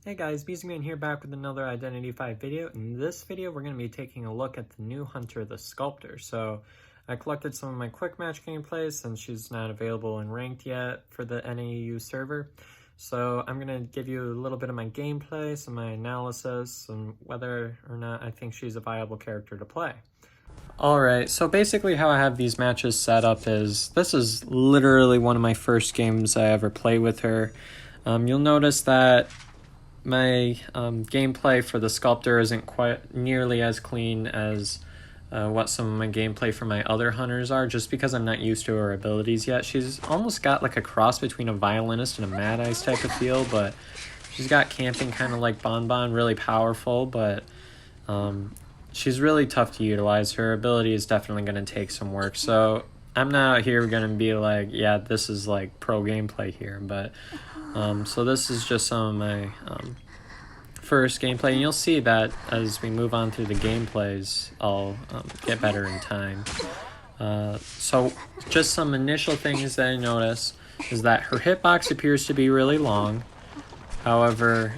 Hey guys, BZMan here back with another Identity 5 video. In this video, we're going to be taking a look at the new hunter, the Sculptor. So, I collected some of my quick match gameplays since she's not available in ranked yet for the NAU server. So, I'm going to give you a little bit of my gameplay, some of my analysis, and whether or not I think she's a viable character to play. Alright, so basically how I have these matches set up is, this is literally one of my first games I ever played with her. You'll notice that my gameplay for the Sculptor isn't quite nearly as clean as what some of my gameplay for my other hunters are, just because I'm not used to her abilities yet. She's almost got like a cross between a violinist and a Mad Eyes type of feel, but she's got camping kind of like Bon, really powerful, but she's really tough to utilize. Her ability is definitely going to take some work, so I'm not out here going to be like, yeah, this is like pro gameplay here, but so this is just some of my first gameplay, and you'll see that as we move on through the gameplays, I'll get better in time. So just some initial things that I notice is that her hitbox appears to be really long. However,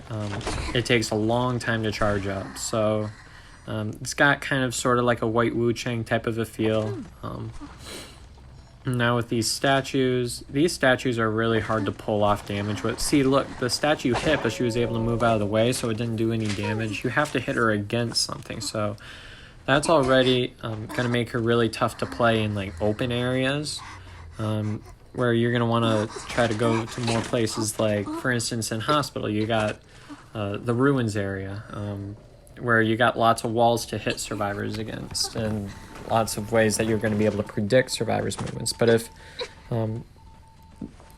it takes a long time to charge up. So it's got kind of sort of like a White Wu Chang type of a feel. Now with these statues are really hard to pull off damage with. See, look, the statue hit, but she was able to move out of the way, so it didn't do any damage. You have to hit her against something, so that's already going to make her really tough to play in like open areas, where you're going to want to try to go to more places, like, for instance, in Hospital, you got the Ruins area, where you got lots of walls to hit survivors against, and lots of ways that you're going to be able to predict survivors' movements. But if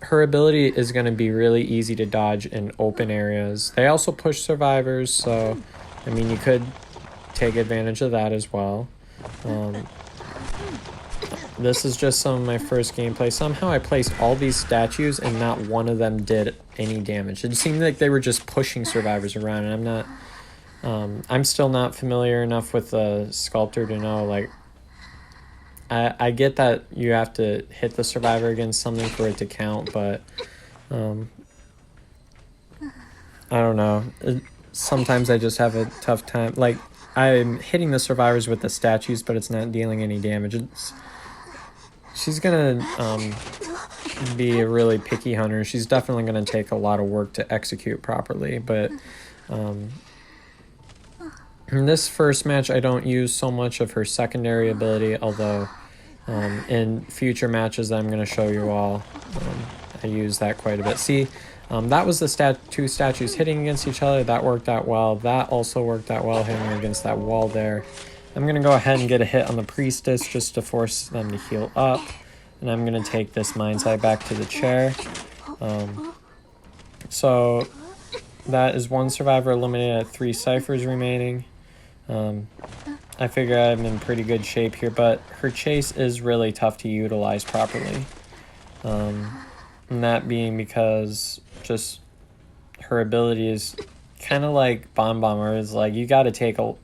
her ability is going to be really easy to dodge in open areas. They also push survivors, so I mean, you could take advantage of that as well. This is just some of my first gameplay. Somehow I placed all these statues and not one of them did any damage. It seemed like they were just pushing survivors around, and I'm still not familiar enough with the Sculptor to know, like, I get that you have to hit the survivor against something for it to count, but I don't know. Sometimes I just have a tough time. Like, I'm hitting the survivors with the statues, but it's not dealing any damage. She's gonna be a really picky hunter. She's definitely gonna take a lot of work to execute properly, but in this first match, I don't use so much of her secondary ability, although in future matches that I'm going to show you all, I use that quite a bit. See, that was the two statues hitting against each other. That worked out well. That also worked out well, hitting against that wall there. I'm going to go ahead and get a hit on the Priestess just to force them to heal up. And I'm going to take this Mind's Eye back to the chair. So that is one survivor eliminated at 3 ciphers remaining. I figure I'm in pretty good shape here, but her chase is really tough to utilize properly. And that being because just her ability is kind of like Bon, where it's like you gotta take a lot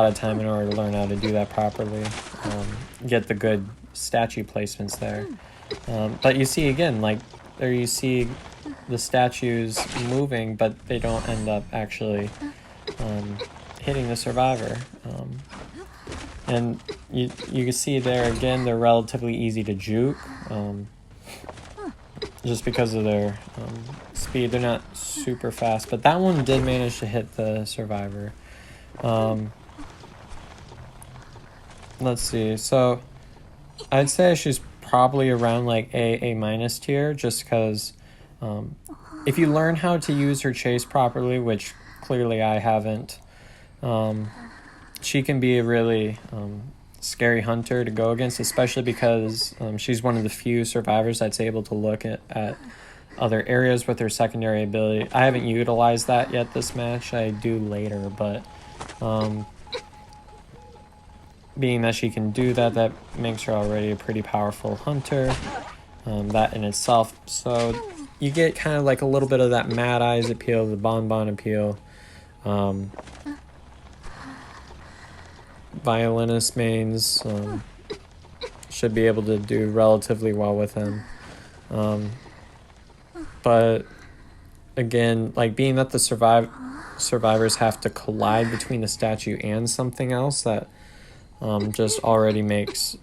of time in order to learn how to do that properly. Get the good statue placements there. But you see again, like there you see the statues moving, but they don't end up actually hitting the survivor. And you can see there again, they're relatively easy to juke, just because of their speed. They're not super fast, but that one did manage to hit the survivor. Let's see, so I'd say she's probably around like A- tier, just because if you learn how to use her chase properly, which clearly I haven't, she can be a really scary hunter to go against, especially because she's one of the few survivors that's able to look at other areas with her secondary ability. I haven't utilized that yet this match. I do later, but being that she can do that, that makes her already a pretty powerful hunter, that in itself. So you get kind of like a little bit of that Mad Eyes appeal, the Bon appeal. Violinist mains should be able to do relatively well with him, but again, like being that the survivors have to collide between the statue and something else, that just already makes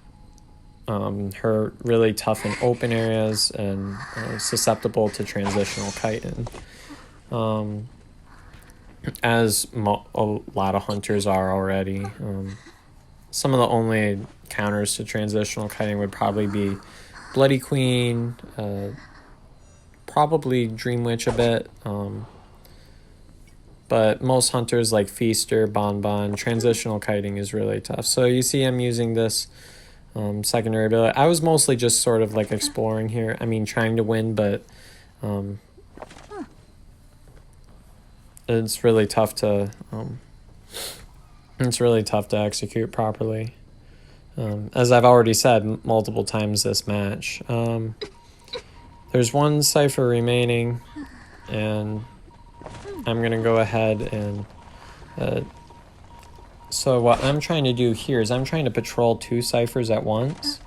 her really tough in open areas and susceptible to transitional chitin. As a lot of hunters are already. Some of the only counters to transitional kiting would probably be Bloody Queen, probably Dream Witch a bit, but most hunters like Feaster, Bonbon, transitional kiting is really tough. So you see I'm using this secondary ability. I was mostly just sort of like exploring here. I mean, trying to win, but it's really tough to execute properly. As I've already said multiple times this match. There's one cipher remaining, and I'm gonna go ahead and so what I'm trying to do here is I'm trying to patrol 2 ciphers at once.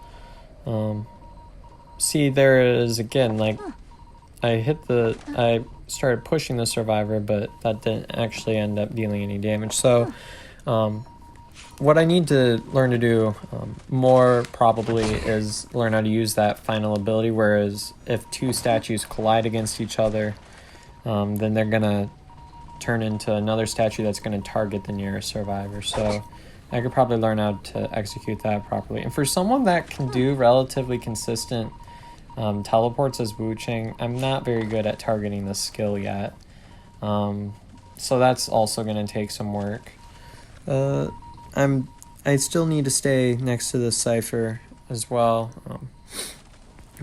See, there is again, like I started pushing the survivor, but that didn't actually end up dealing any damage. So what I need to learn to do more probably is learn how to use that final ability, whereas if 2 statues collide against each other, then they're gonna turn into another statue that's going to target the nearest survivor. So I could probably learn how to execute that properly. And for someone that can do relatively consistent teleports as Wu Ching, I'm not very good at targeting the skill yet. So that's also going to take some work. I still need to stay next to this cipher as well.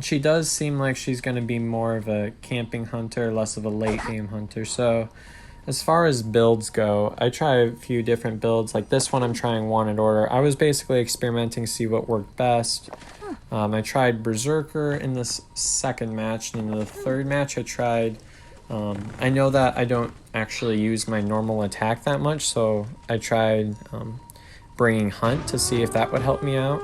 She does seem like she's going to be more of a camping hunter, less of a late game hunter. So as far as builds go, I try a few different builds. Like this one, I'm trying Wanted Order. I was basically experimenting to see what worked best. I tried Berserker in this second match, and in the third match I tried... I know that I don't actually use my normal attack that much, so I tried bringing Hunt to see if that would help me out.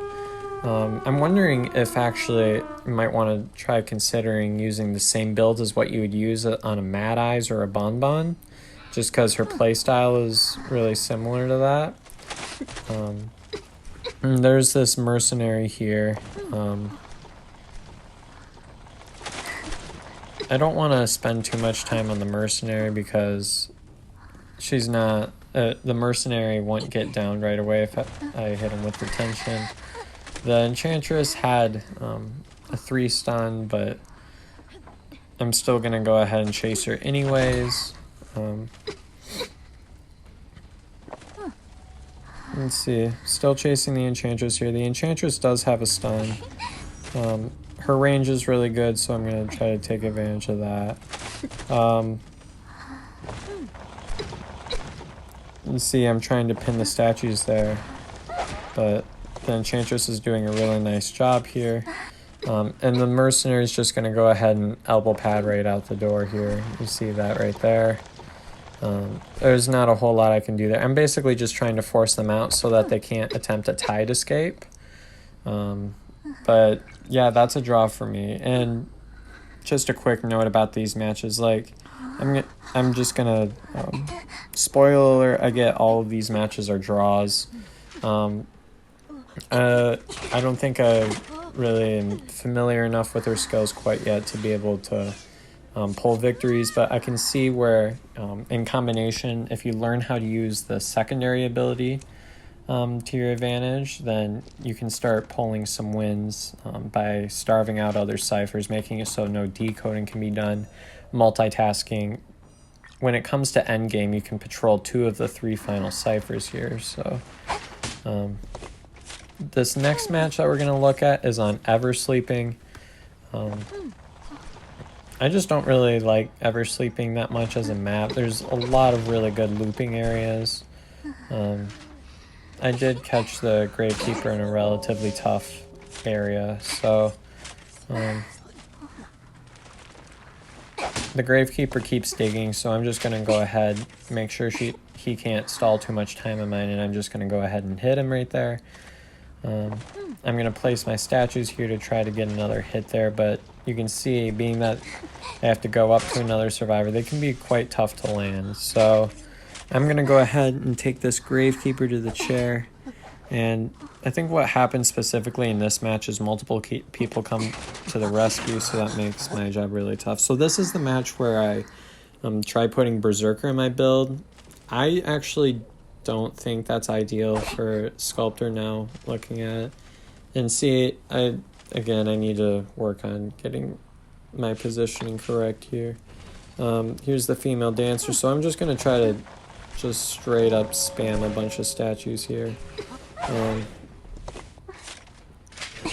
I'm wondering if actually you might want to try considering using the same build as what you would use on a Mad Eyes or a Bonbon, just because her playstyle is really similar to that. There's this mercenary here. I don't want to spend too much time on the mercenary because she's not... the mercenary won't get down right away if I hit him with retention. The Enchantress had a 3 stun, but I'm still going to go ahead and chase her anyways. Let's see, still chasing the Enchantress here. The Enchantress does have a stun. Her range is really good, so I'm going to try to take advantage of that. You see, I'm trying to pin the statues there, but the Enchantress is doing a really nice job here. And the Mercenary is just going to go ahead and elbow pad right out the door here. You see that right there. There's not a whole lot I can do there. I'm basically just trying to force them out so that they can't attempt a tide escape. But yeah, that's a draw for me. And just a quick note about these matches, like I'm just gonna spoiler alert, I get all of these matches are draws. I don't think I really am familiar enough with her skills quite yet to be able to pull victories, but I can see where in combination, if you learn how to use the secondary ability to your advantage, then you can start pulling some wins by starving out other ciphers, making it so no decoding can be done, multitasking. When it comes to endgame, you can patrol 2 of the 3 final ciphers here. So this next match that we're going to look at is on Ever Sleeping. I just don't really like Ever Sleeping that much as a map. There's a lot of really good looping areas. I did catch the Gravekeeper in a relatively tough area, so the Gravekeeper keeps digging, so I'm just going to go ahead, make sure he can't stall too much time of mine, and I'm just going to go ahead and hit him right there. I'm going to place my statues here to try to get another hit there, but you can see, being that I have to go up to another survivor, they can be quite tough to land. So I'm going to go ahead and take this Gravekeeper to the chair. And I think what happened specifically in this match is multiple people come to the rescue, so that makes my job really tough. So this is the match where I try putting Berserker in my build. I actually don't think that's ideal for Sculptor now, looking at it. And see, I need to work on getting my positioning correct here. Here's the female dancer, so I'm just going to try to just straight up spam a bunch of statues here.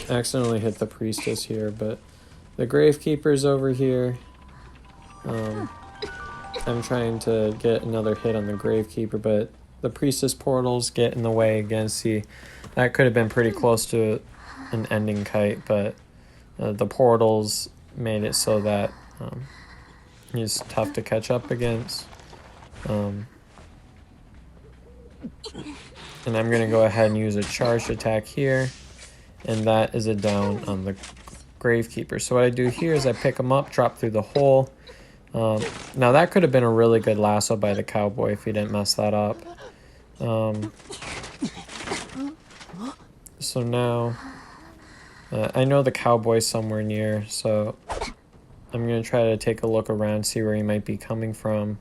Accidentally hit the priestess here, but the Gravekeeper's over here. I'm trying to get another hit on the Gravekeeper, but the priestess portals get in the way again. See, that could have been pretty close to an ending kite, but the portals made it so that he's tough to catch up against. And I'm going to go ahead and use a charged attack here, and that is a down on the Gravekeeper. So what I do here is I pick him up, drop through the hole. Now that could have been a really good lasso by the cowboy if he didn't mess that up. So now I know the cowboy's somewhere near, so I'm going to try to take a look around, see where he might be coming from.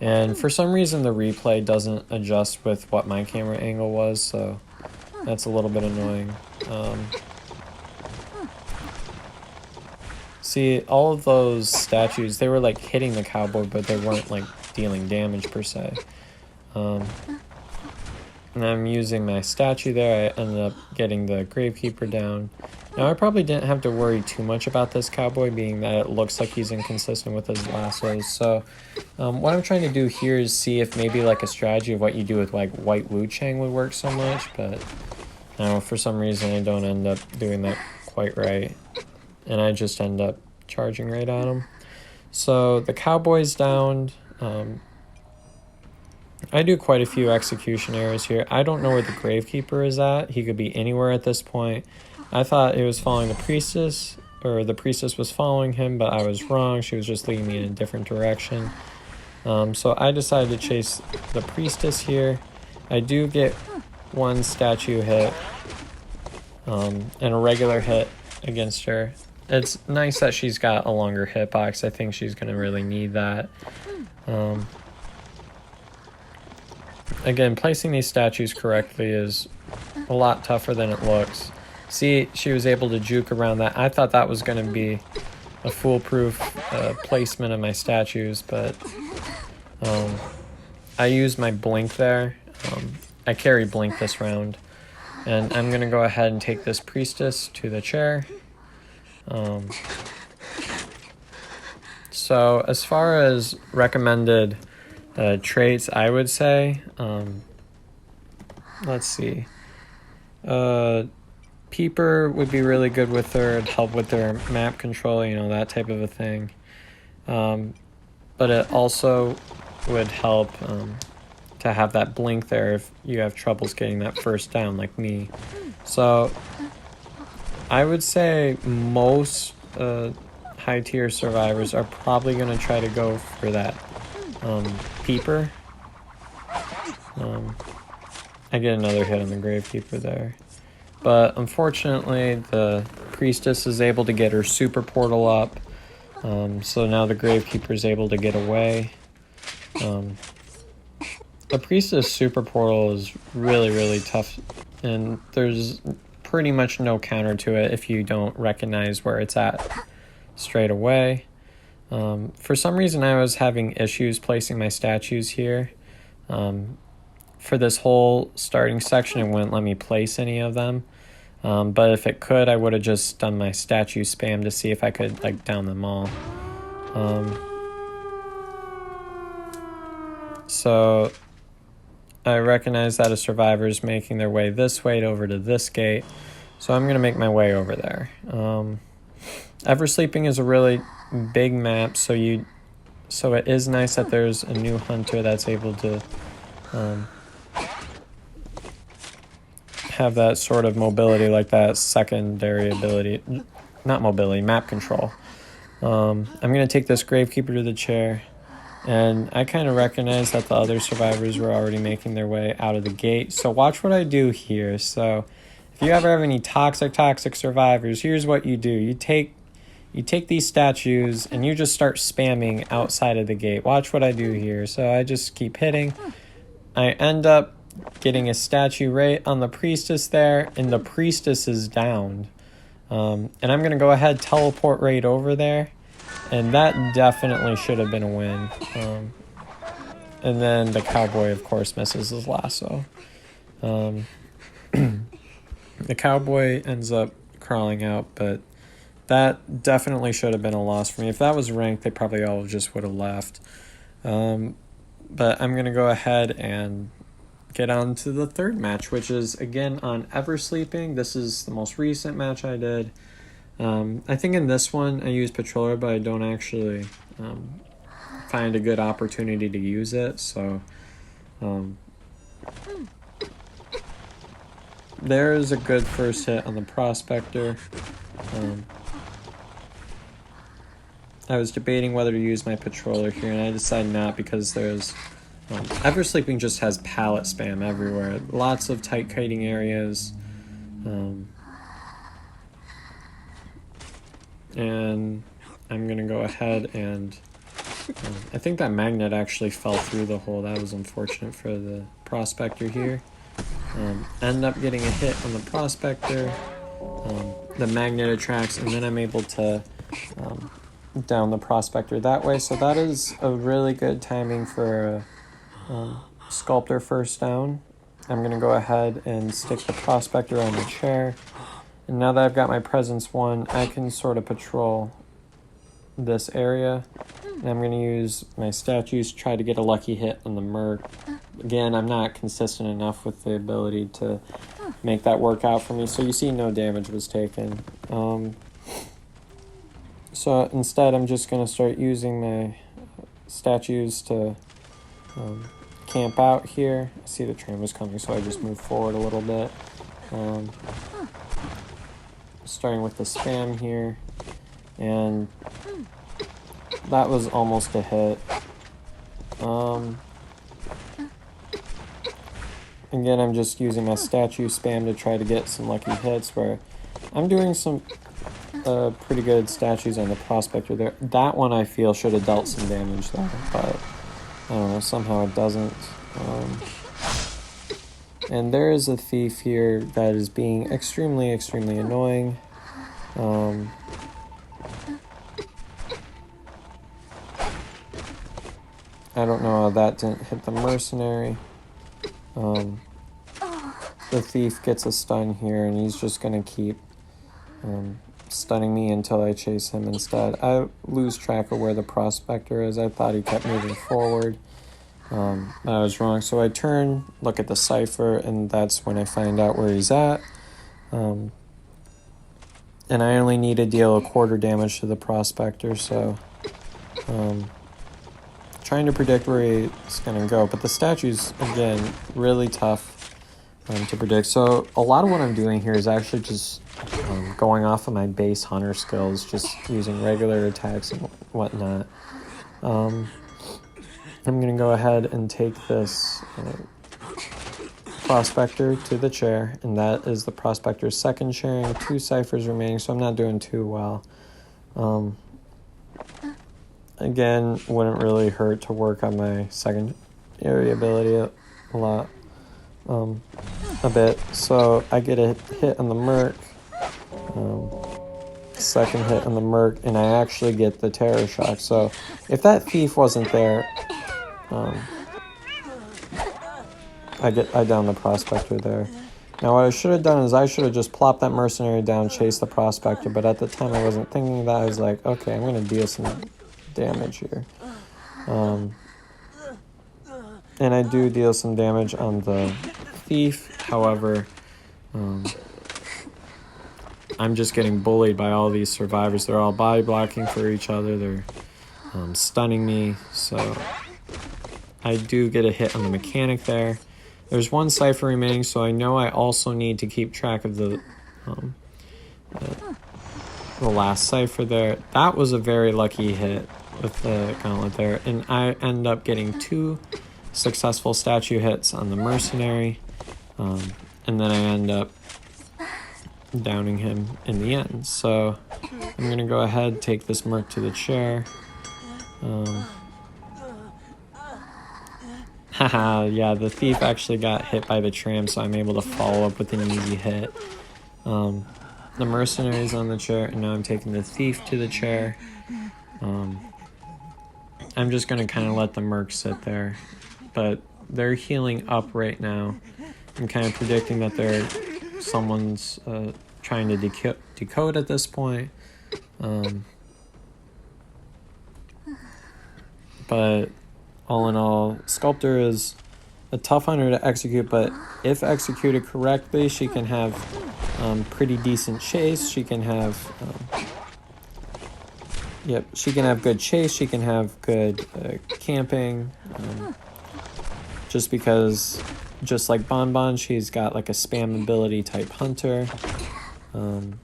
And for some reason the replay doesn't adjust with what my camera angle was, so that's a little bit annoying. See, all of those statues, they were like hitting the cowboy, but they weren't like dealing damage per se. And I'm using my statue there. I ended up getting the Gravekeeper down. Now I probably didn't have to worry too much about this cowboy, being that it looks like he's inconsistent with his lassos. So what I'm trying to do here is see if maybe like a strategy of what you do with like White Wu Chang would work so much, but I don't know, for some reason I don't end up doing that quite right, and I just end up charging right at him. So the cowboy's downed. I do quite a few execution errors here. I don't know where the Gravekeeper is at. He could be anywhere at this point. I thought it was following the priestess, or the priestess was following him, but I was wrong. She was just leading me in a different direction. So I decided to chase the priestess here. I do get one statue hit, and a regular hit against her. It's nice that she's got a longer hitbox. I think she's going to really need that. Again, placing these statues correctly is a lot tougher than it looks. See, she was able to juke around that. I thought that was going to be a foolproof placement of my statues, but I used my blink there. I carry blink this round, and I'm going to go ahead and take this priestess to the chair. So as far as recommended traits, I would say, let's see, Peeper would be really good with her. It'd help with their map control, you know, that type of a thing. But it also would help to have that blink there if you have troubles getting that first down, like me. So I would say most high tier survivors are probably going to try to go for that Peeper. I get another hit on the Gravekeeper there. But unfortunately, the priestess is able to get her super portal up. So now the Gravekeeper is able to get away. The priestess super portal is really, really tough. And there's pretty much no counter to it if you don't recognize where it's at straight away. For some reason, I was having issues placing my statues here. For this whole starting section, it wouldn't let me place any of them. But if it could, I would have just done my statue spam to see if I could like down them all. So I recognize that a survivor is making their way this way over to this gate. So I'm going to make my way over there. Eversleeping is a really big map, so it is nice that there's a new hunter that's able to have that sort of mobility like that secondary ability, not mobility, map control. I'm going to take this Gravekeeper to the chair, and I kind of recognize that the other survivors were already making their way out of the gate. So watch what I do here. So if you ever have any toxic survivors, here's what you do. You take these statues and you just start spamming outside of the gate. Watch what I do here. So I just keep hitting. I end up getting a statue right on the priestess there, and the priestess is downed. And I'm going to go ahead, teleport right over there. And that definitely should have been a win. And then the cowboy, of course, misses his lasso. The cowboy ends up crawling out, but that definitely should have been a loss for me. If that was ranked, they probably all just would have left. But I'm going to go ahead and get on to the third match, which is, again, on Eversleeping. This is the most recent match I did. I think in this one I use Patroller, but I don't actually find a good opportunity to use it. So there's a good first hit on the Prospector. I was debating whether to use my Patroller here, and I decided not because there's Eversleeping just has pallet spam everywhere. Lots of tight kiting areas. And I'm going to go ahead and I think that magnet actually fell through the hole. That was unfortunate for the Prospector here. End up getting a hit on the Prospector. The magnet attracts, and then I'm able to down the Prospector that way. So that is a really good timing for a Sculptor first down. I'm going to go ahead and stick the Prospector on the chair. And now that I've got my presence 1, I can sort of patrol this area. And I'm going to use my statues to try to get a lucky hit on the Merc. Again, I'm not consistent enough with the ability to make that work out for me. So you see no damage was taken. So instead, I'm just going to start using my statues to camp out here. I see the train was coming, so I just moved forward a little bit. Starting with the spam here, and that was almost a hit. Again, I'm just using my statue spam to try to get some lucky hits where I'm doing some pretty good statues on the Prospector there. That one I feel should have dealt some damage though, but I don't know, somehow it doesn't. And there is a thief here that is being extremely annoying. I don't know how that didn't hit the mercenary. The thief gets a stun here, and he's just going to keep stunning me until I chase him instead. I lose track of where the Prospector is. I thought he kept moving forward. I was wrong. So I turn, look at the cipher, and that's when I find out where he's at. And I only need to deal a quarter damage to the Prospector, so trying to predict where he's going to go. But the statue's, again, really tough to predict. So a lot of what I'm doing here is actually just going off of my base hunter skills, just using regular attacks and whatnot. I'm going to go ahead and take this Prospector to the chair, and that is the Prospector's second sharing, 2 ciphers remaining, so I'm not doing too well. Again, wouldn't really hurt to work on my secondary ability a bit. So I get a hit on the Merc, second hit on the Merc, and I actually get the Terror Shock. So if that thief wasn't there, I down the Prospector there. Now what I should have done is I should have just plopped that mercenary down, chased the Prospector, but at the time I wasn't thinking of that. I was like, okay, I'm going to deal some damage here. And I do deal some damage on the thief. However, I'm just getting bullied by all these survivors. They're all body blocking for each other. They're stunning me. So I do get a hit on the mechanic there. There's one cipher remaining, so I know I also need to keep track of the last cipher there. That was a very lucky hit with the gauntlet there, and I end up getting 2 successful statue hits on the mercenary, and then I end up downing him in the end. So I'm gonna go ahead, take this merc to the chair. Haha, yeah, the thief actually got hit by the tram, so I'm able to follow up with an easy hit. The mercenary's on the chair, and now I'm taking the thief to the chair. I'm just gonna kind of let the merc sit there, but they're healing up right now. I'm kind of predicting that someone's trying to decode at this point. But all in all, Sculptor is a tough hunter to execute, but if executed correctly, she can have pretty decent chase. She can have she can have good chase. She can have good camping. Just because, just like Bonbon, she's got like a spam ability type hunter. And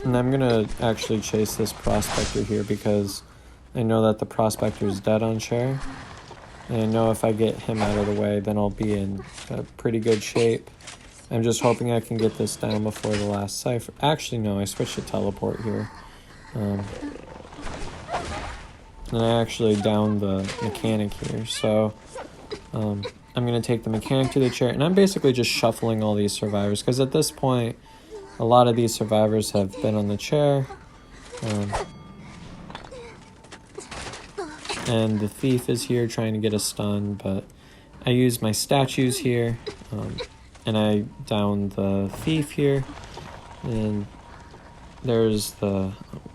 I'm gonna actually chase this prospector here because I know that the prospector is dead on chair. And I know if I get him out of the way, then I'll be in a pretty good shape. I'm just hoping I can get this down before the last cipher. Actually, no, I switched to teleport here. And I actually downed the mechanic here. So I'm going to take the mechanic to the chair. And I'm basically just shuffling all these survivors. Because at this point, a lot of these survivors have been on the chair. And the thief is here trying to get a stun, but I use my statues here, and I down the thief here, and there's the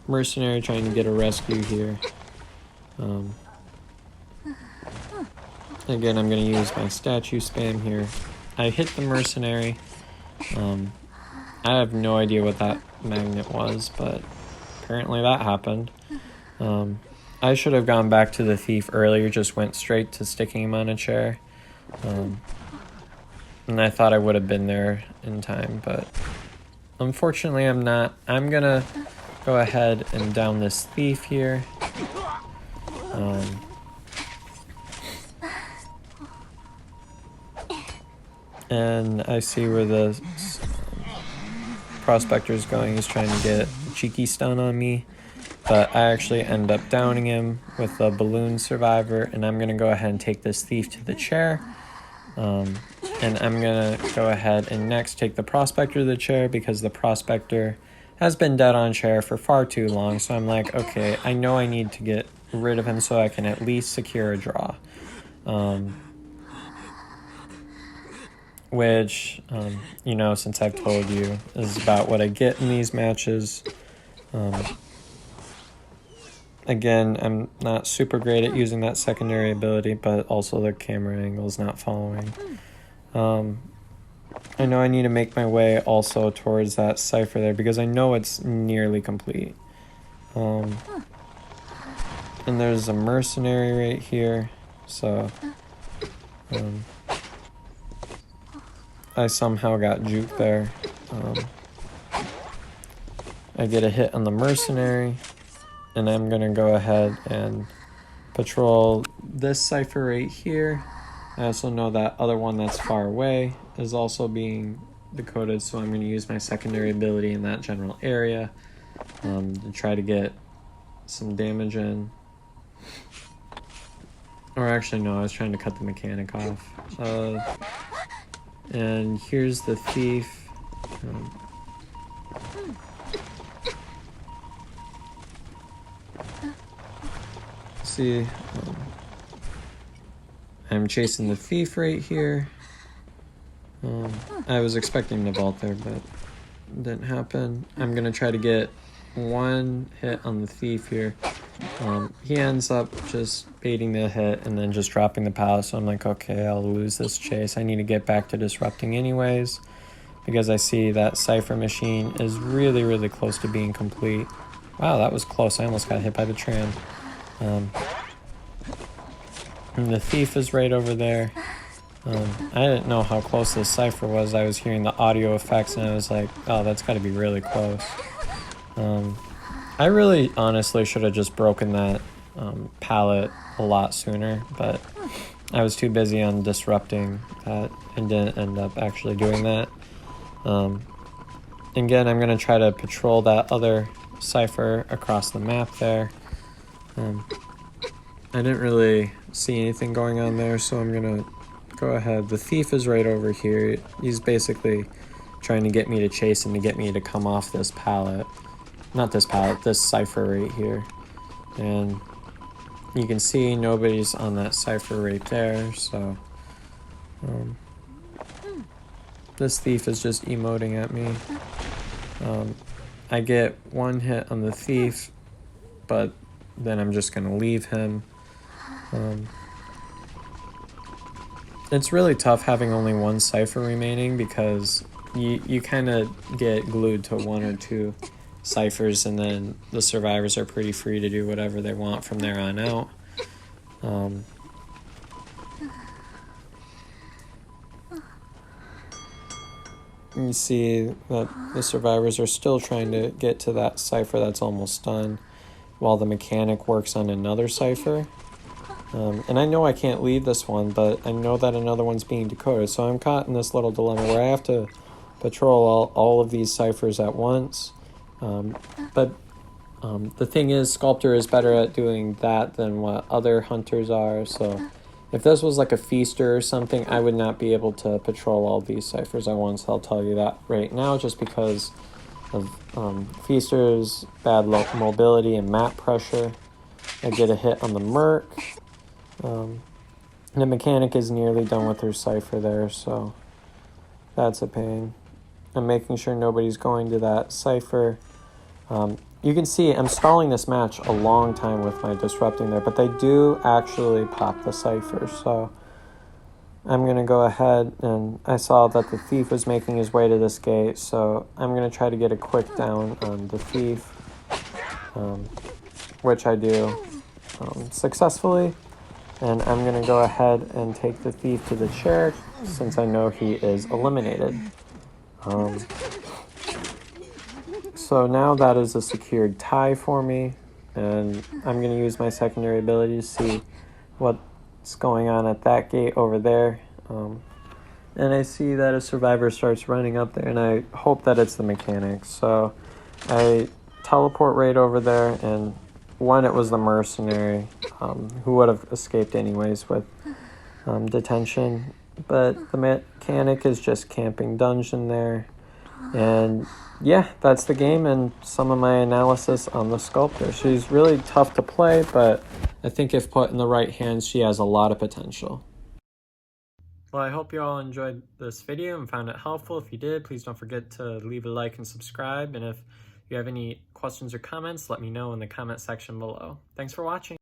mercenary trying to get a rescue here. Again, I'm going to use my statue spam here. I hit the mercenary. I have no idea what that magnet was, but apparently that happened. I should have gone back to the thief earlier, just went straight to sticking him on a chair. And I thought I would have been there in time, but unfortunately I'm not. I'm gonna go ahead and down this thief here. And I see where the prospector is going. He's trying to get a cheeky stun on me. But I actually end up downing him with a balloon survivor, and I'm going to go ahead and take this thief to the chair. And I'm going to go ahead and next take the prospector to the chair because the prospector has been dead on chair for far too long. So I'm like, okay, I know I need to get rid of him so I can at least secure a draw. Which, you know, since I've told you, is about what I get in these matches. Again, I'm not super great at using that secondary ability, but also the camera angle is not following. I know I need to make my way also towards that cipher there because I know it's nearly complete. And there's a mercenary right here, so I somehow got juked there. I get a hit on the mercenary. And I'm going to go ahead and patrol this cipher right here. I also know that other one that's far away is also being decoded, so I'm going to use my secondary ability in that general area to try to get some damage in. Or actually, no, I was trying to cut the mechanic off. And here's the thief. See, I'm chasing the thief right here. I was expecting the vault there, but it didn't happen. I'm gonna try to get one hit on the thief here. He ends up just baiting the hit and then just dropping the pallet, so I'm like, okay, I'll lose this chase. I need to get back to disrupting anyways, because I see that cipher machine is really, really close to being complete. Wow, that was close. I almost got hit by the tram. And the thief is right over there. I didn't know how close this cipher was. I was hearing the audio effects and I was like, oh, that's got to be really close. I really honestly should have just broken that pallet a lot sooner, but I was too busy on disrupting that and didn't end up actually doing that. Again, I'm going to try to patrol that other cipher across the map there. I didn't really see anything going on there, so I'm going to go ahead. The thief is right over here. He's basically trying to get me to chase him to get me to come off this pallet. Not this pallet, this cipher right here. And you can see nobody's on that cipher right there, so this thief is just emoting at me. I get one hit on the thief, but then I'm just gonna leave him. It's really tough having only one cipher remaining because you kind of get glued to one or two ciphers, and then the survivors are pretty free to do whatever they want from there on out. You see that the survivors are still trying to get to that cipher that's almost done, while the mechanic works on another cipher. And I know I can't leave this one, but I know that another one's being decoded, so I'm caught in this little dilemma where I have to patrol all of these ciphers at once. But the thing is, Sculptor is better at doing that than what other hunters are, so if this was like a feaster or something, I would not be able to patrol all these ciphers at once. I'll tell you that right now, just because of feasters, bad mobility, and map pressure. I get a hit on the merc. The mechanic is nearly done with her cipher there, so that's a pain. I'm making sure nobody's going to that cipher. You can see I'm stalling this match a long time with my disrupting there, but they do actually pop the cipher, so I'm going to go ahead, and I saw that the thief was making his way to this gate, so I'm going to try to get a quick down on the thief, which I do successfully, and I'm going to go ahead and take the thief to the chair since I know he is eliminated. So now that is a secured tie for me, and I'm going to use my secondary ability to see what's going on at that gate over there. And I see that a survivor starts running up there, and I hope that it's the mechanic. So I teleport right over there, and one, it was the mercenary, who would have escaped anyways with detention. But the mechanic is just camping dungeon there. And yeah, that's the game and some of my analysis on the Sculptor. She's really tough to play, but I think if put in the right hands, she has a lot of potential. Well, I hope you all enjoyed this video and found it helpful. If you did, please don't forget to leave a like and subscribe. And if you have any questions or comments, let me know in the comment section below. Thanks for watching.